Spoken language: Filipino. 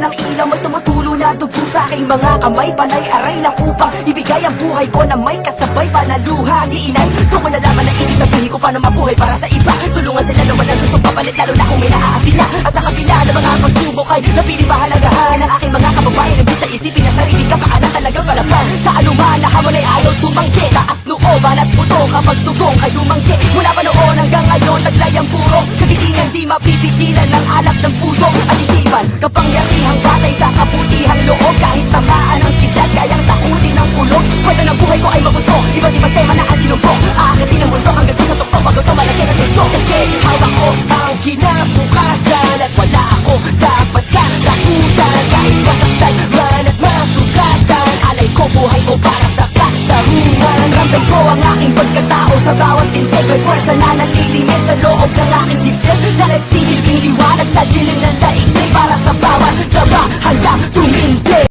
ng ilaw, may tumutulo na dugo sa aking mga kamay. Panay aray lang upang ibigay ang buhay ko na may kasabay pa na luha ni inay. Tungo na naman ang ibig sabihin ko paano mabuhay para sa iba. Tulungan sila naman ang gustong papalit, lalo na kung may naaapi na. At sa kabila ng mga pagsubok ay napili mahalagahan ang aking mga kababayan. Imbis na isipin na sarili ka, baka na talagang kalaban. Sa anuman na hamon ay ayaw tumanggi. Taas nooban at puto kapag tugong ay dumanggi. Mula pa noon hanggang ngayon taglay ang puro kagitingan, di mapipigilan ng alak ng puso at isipan. Kapangyarihang batay sa kabutihang loob, kahit tamaan ang kidlat kayang takutin ng kulog. Kwento ng buhay ko ay mabuso, iba't ibang tema na ang dinugbo. Aakatin ang mundo hanggang sa tuktok, bago tumalaki ng tuktok. Kasi hawak ko ang kinabukasan at wala ako dapat katakutan. Kahit masaktan man at masugatan, alay ko buhay ko para sa katarungan. Ramdam ko ang aking pagkatao sa bawat tintig. May pwersa na nalilimit sa loob ng aking dibdib, na nagsisilbing liwanag sa dilim ng daigdig para sa bawat daba hanggang tumindi.